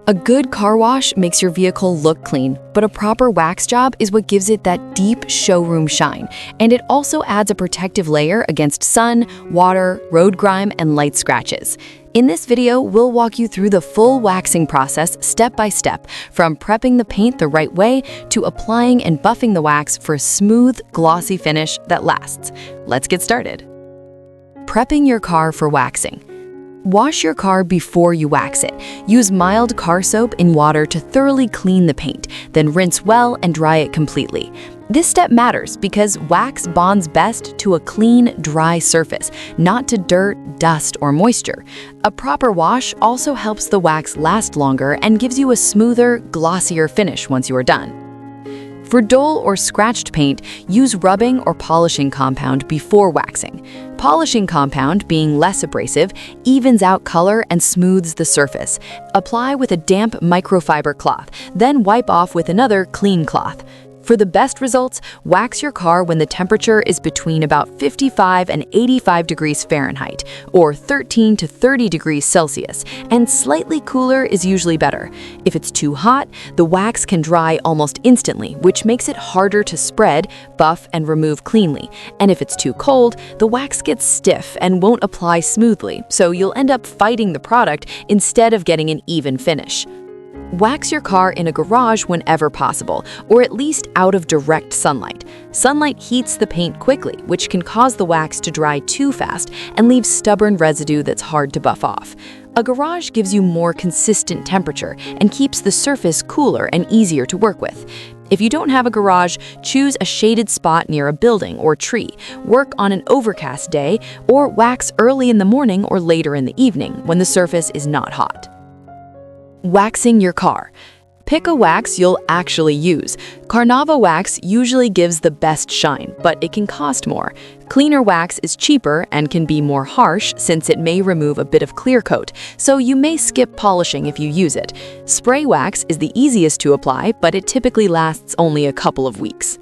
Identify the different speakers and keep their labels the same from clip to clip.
Speaker 1: A good car wash makes your vehicle look clean, but a proper wax job is what gives it that deep showroom shine, and it also adds a protective layer against sun, water, road grime, and light scratches. In this video, we'll walk you through the full waxing process step by step, from prepping the paint the right way to applying and buffing the wax for a smooth, glossy finish that lasts. Let's get started. Prepping your car for waxing. Wash your car before you wax it. Use mild car soap in water to thoroughly clean the paint, then rinse well and dry it completely. This step matters because wax bonds best to a clean, dry surface, not to dirt, dust, or moisture. A proper wash also helps the wax last longer and gives you a smoother, glossier finish once you are done. For dull or scratched paint, use rubbing or polishing compound before waxing. Polishing compound, being less abrasive, evens out color and smooths the surface. Apply with a damp microfiber cloth, then wipe off with another clean cloth. For the best results, wax your car when the temperature is between about 55 and 85 degrees Fahrenheit, or 13 to 30 degrees Celsius, and slightly cooler is usually better. If it's too hot, the wax can dry almost instantly, which makes it harder to spread, buff, and remove cleanly. And if it's too cold, the wax gets stiff and won't apply smoothly, so you'll end up fighting the product instead of getting an even finish. Wax your car in a garage whenever possible, or at least out of direct sunlight. Sunlight heats the paint quickly, which can cause the wax to dry too fast and leave stubborn residue that's hard to buff off. A garage gives you more consistent temperature and keeps the surface cooler and easier to work with. If you don't have a garage, choose a shaded spot near a building or tree. Work on an overcast day, or wax early in the morning or later in the evening when the surface is not hot. Waxing your car. Pick a wax you'll actually use. Carnauba wax usually gives the best shine, but it can cost more. Cleaner wax is cheaper and can be more harsh since it may remove a bit of clear coat, so you may skip polishing if you use it. Spray wax is the easiest to apply, but it typically lasts only a couple of weeks.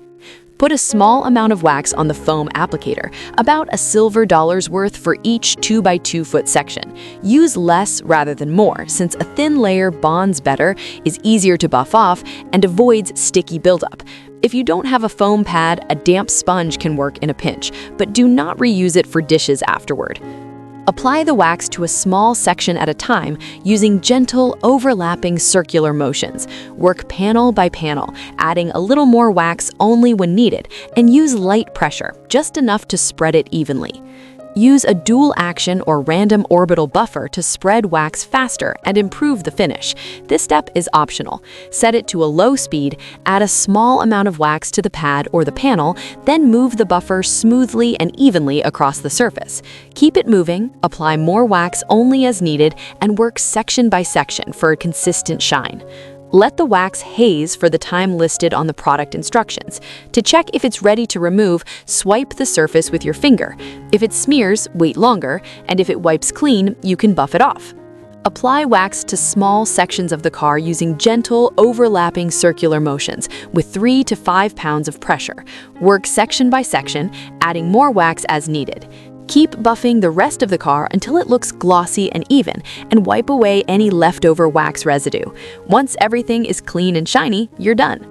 Speaker 1: Put a small amount of wax on the foam applicator, about a silver dollar's worth for each 2x2 foot section. Use less rather than more, since a thin layer bonds better, is easier to buff off, and avoids sticky buildup. If you don't have a foam pad, a damp sponge can work in a pinch, but do not reuse it for dishes afterward. Apply the wax to a small section at a time using gentle, overlapping circular motions. Work panel by panel, adding a little more wax only when needed, and use light pressure, just enough to spread it evenly. Use a dual action or random orbital buffer to spread wax faster and improve the finish. This step is optional. Set it to a low speed, add a small amount of wax to the pad or the panel, then move the buffer smoothly and evenly across the surface. Keep it moving, apply more wax only as needed, and work section by section for a consistent shine. Let the wax haze for the time listed on the product instructions. To check if it's ready to remove, swipe the surface with your finger. If it smears, wait longer, and if it wipes clean, you can buff it off. Apply wax to small sections of the car using gentle, overlapping circular motions with 3 to 5 pounds of pressure. Work section by section, adding more wax as needed. Keep buffing the rest of the car until it looks glossy and even, and wipe away any leftover wax residue. Once everything is clean and shiny, you're done.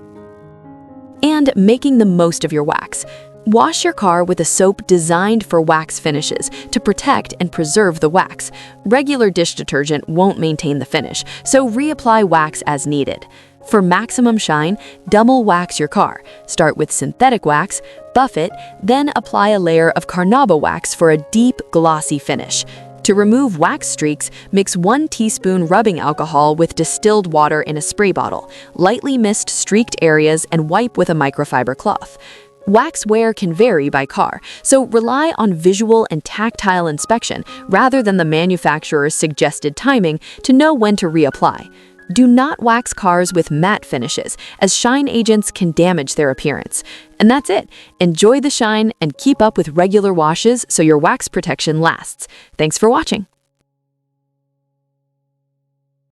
Speaker 1: And making the most of your wax. Wash your car with a soap designed for wax finishes to protect and preserve the wax. Regular dish detergent won't maintain the finish, so reapply wax as needed. For maximum shine, double wax your car. Start with synthetic wax, buff it, then apply a layer of Carnauba wax for a deep, glossy finish. To remove wax streaks, mix 1 teaspoon rubbing alcohol with distilled water in a spray bottle. Lightly mist streaked areas and wipe with a microfiber cloth. Wax wear can vary by car, so rely on visual and tactile inspection rather than the manufacturer's suggested timing to know when to reapply. Do not wax cars with matte finishes, as shine agents can damage their appearance. And that's it. Enjoy the shine and keep up with regular washes so your wax protection lasts. Thanks for watching.